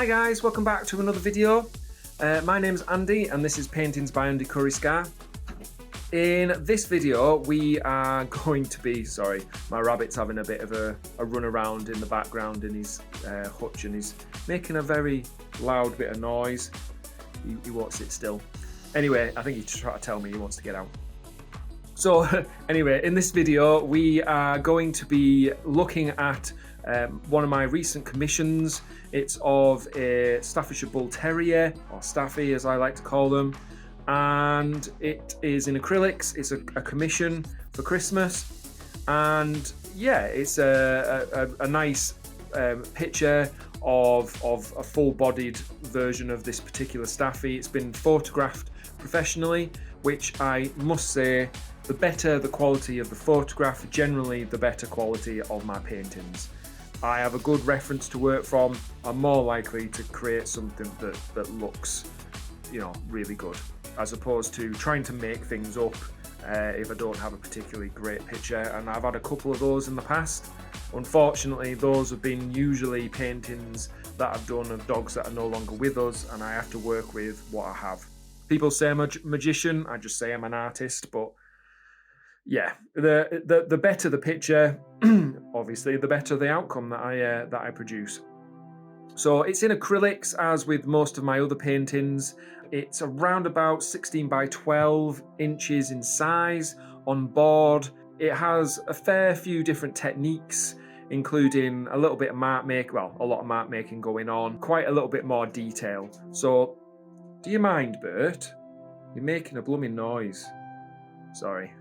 Hi guys, welcome back to another video. My name's Andy and this is Paintings by Andy Currie-Scarr. In this video we are going to be, sorry, my rabbit's having a bit of a run around in the background in his hutch and he's making a very loud bit of noise. He won't sit still. Anyway, I think he's trying to tell me he wants to get out. So anyway, in this video we are going to be looking at one of my recent commissions. It's of a Staffordshire Bull Terrier, or Staffy as I like to call them, and it is in acrylics. It's a commission for Christmas, and yeah, it's a nice picture of a full-bodied version of this particular Staffy. It's been photographed professionally, which I must say, the better the quality of the photograph, generally the better quality of my paintings. I have a good reference to work from. I'm more likely to create something that looks, you know, really good, as opposed to trying to make things up if I don't have a particularly great picture. And I've had a couple of those in the past. Unfortunately, those have been usually paintings that I've done of dogs that are no longer with us, and I have to work with what I have. People say I'm a magician, I just say I'm an artist, but yeah, the better the picture, obviously, the better the outcome that I produce. So it's in acrylics, as with most of my other paintings. It's around about 16 by 12 inches in size on board. It has a fair few different techniques, including a little bit of mark making, well, a lot of mark making going on, quite a little bit more detail. So, do you mind, Bert? You're making a blooming noise. Sorry.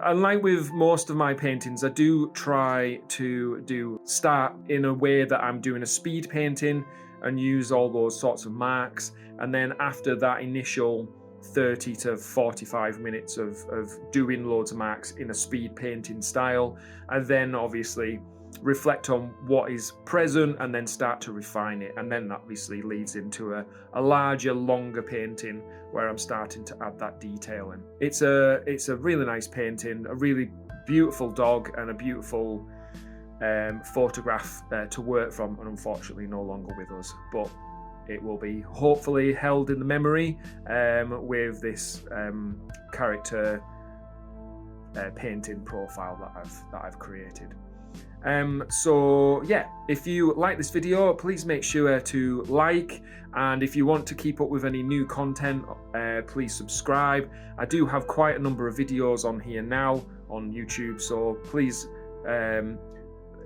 Unlike with most of my paintings, I do try to start in a way that I'm doing a speed painting and use all those sorts of marks. And then after that initial 30 to 45 minutes of doing loads of marks in a speed painting style, I then obviously reflect on what is present and then start to refine it, and then that obviously leads into a larger, longer painting where I'm starting to add that detail in. It's a really nice painting, a really beautiful dog and a beautiful photograph to work from, and unfortunately no longer with us, but it will be hopefully held in the memory with this character painting profile that I've created. So yeah, if you like this video, please make sure to like, and if you want to keep up with any new content, please subscribe. I do have quite a number of videos on here now on YouTube, so please,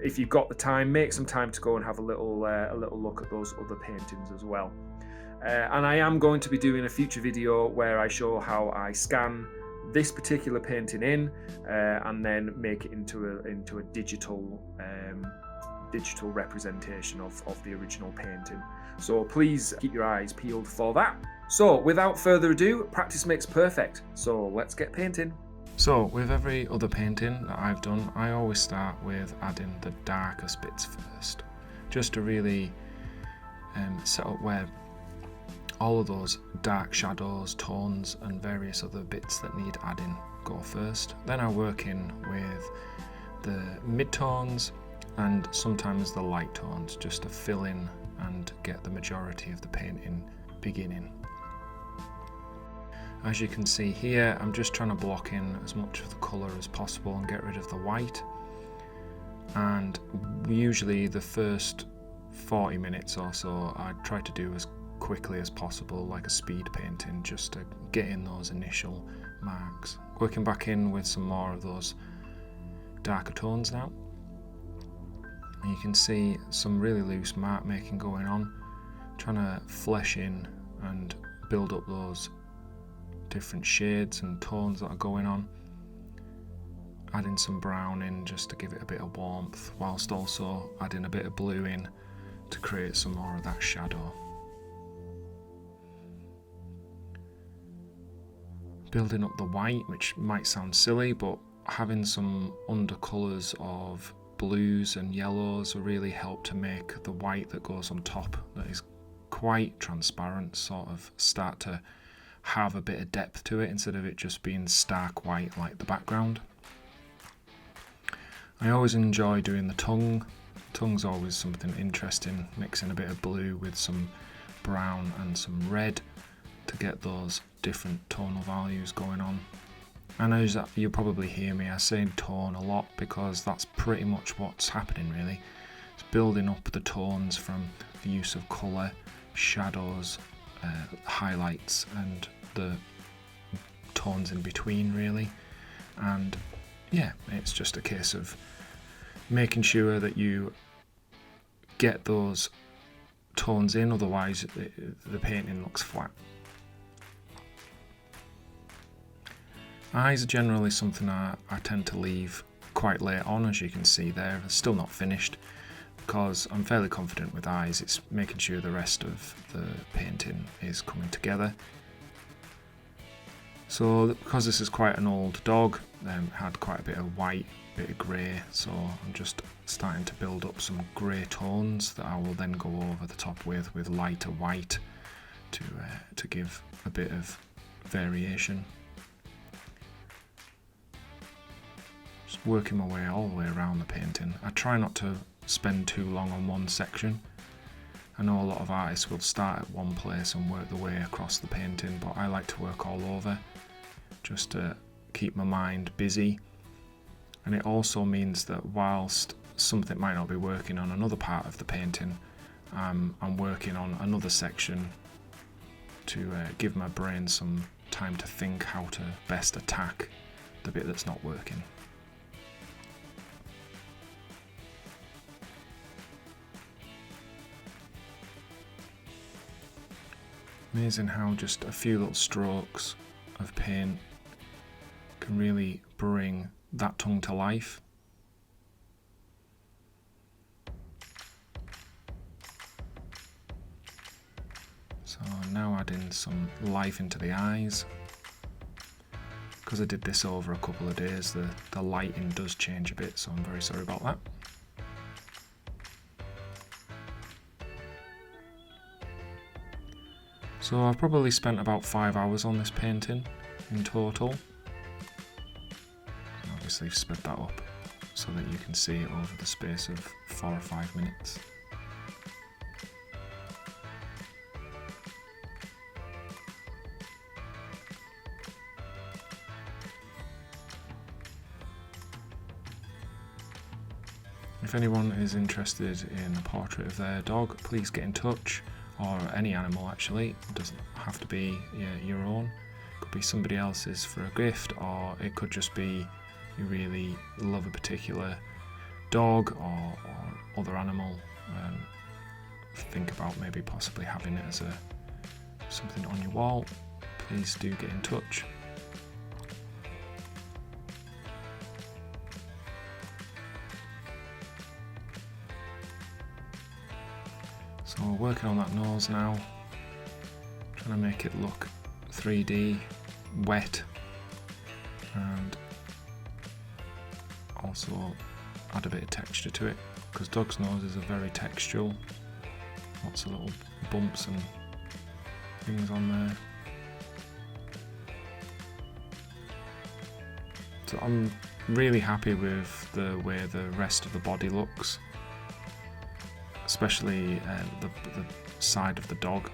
if you've got the time, make some time to go and have a little look at those other paintings as well. And I am going to be doing a future video where I show how I scan this particular painting in and then make it into a digital representation of the original painting. So please keep your eyes peeled for that. So without further ado, practice makes perfect. So let's get painting. So with every other painting that I've done, I always start with adding the darkest bits first, just to really set up where all of those dark shadows, tones and various other bits that need adding go first. Then I work in with the mid-tones and sometimes the light tones, just to fill in and get the majority of the painting beginning. As you can see here, I'm just trying to block in as much of the colour as possible and get rid of the white. And usually the first 40 minutes or so I try to do as quickly as possible, like a speed painting, just to get in those initial marks. Working back in with some more of those darker tones now. And you can see some really loose mark making going on, trying to flesh in and build up those different shades and tones that are going on. Adding some brown in just to give it a bit of warmth, whilst also adding a bit of blue in to create some more of that shadow. Building up the white, which might sound silly, but having some undercolours of blues and yellows will really help to make the white that goes on top, that is quite transparent, sort of start to have a bit of depth to it instead of it just being stark white like the background. I always enjoy doing the tongue Tongue's always something interesting, mixing a bit of blue with some brown and some red to get those different tonal values going on. I know that you'll probably hear me, I say tone a lot because that's pretty much what's happening really. It's building up the tones from the use of colour, shadows, highlights and the tones in between really. And yeah, it's just a case of making sure that you get those tones in, otherwise the painting looks flat. Eyes are generally something I tend to leave quite late on, as you can see there. It's still not finished because I'm fairly confident with eyes. It's making sure the rest of the painting is coming together. So because this is quite an old dog, it had quite a bit of white, bit of grey, so I'm just starting to build up some grey tones that I will then go over the top with lighter white to give a bit of variation. Just working my way all the way around the painting. I try not to spend too long on one section. I know a lot of artists will start at one place and work their way across the painting, but I like to work all over just to keep my mind busy. And it also means that whilst something might not be working on another part of the painting, I'm working on another section to give my brain some time to think how to best attack the bit that's not working. Amazing how just a few little strokes of paint can really bring that tongue to life. So now adding some life into the eyes. Because I did this over a couple of days, the lighting does change a bit, so I'm very sorry about that. So I've probably spent about 5 hours on this painting in total. And obviously I've sped that up so that you can see it over the space of 4 or 5 minutes. If anyone is interested in a portrait of their dog, please get in touch. Or any animal actually, it doesn't have to be your own. It could be somebody else's for a gift, or it could just be you really love a particular dog or other animal. Think about maybe possibly having it as something on your wall. Please do get in touch. So we're working on that nose now, trying to make it look 3D, wet, and also add a bit of texture to it, because dogs' noses are very textural, lots of little bumps and things on there. So I'm really happy with the way the rest of the body looks. Especially the side of the dog.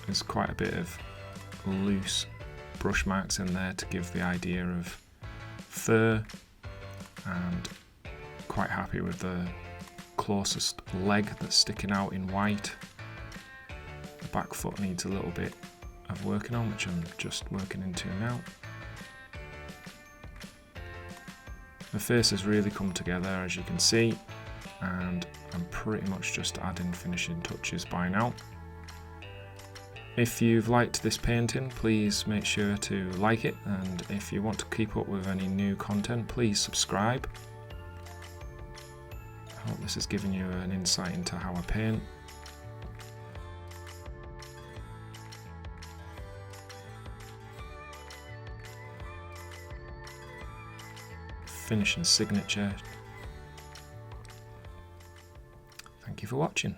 There's quite a bit of loose brush marks in there to give the idea of fur, and quite happy with the closest leg that's sticking out in white. The back foot needs a little bit of working on, which I'm just working into now. The face has really come together, as you can see, and I'm pretty much just adding finishing touches by now. If you've liked this painting, please make sure to like it, and if you want to keep up with any new content, please subscribe. I hope this has given you an insight into how I paint. Finishing signature. Thank you for watching.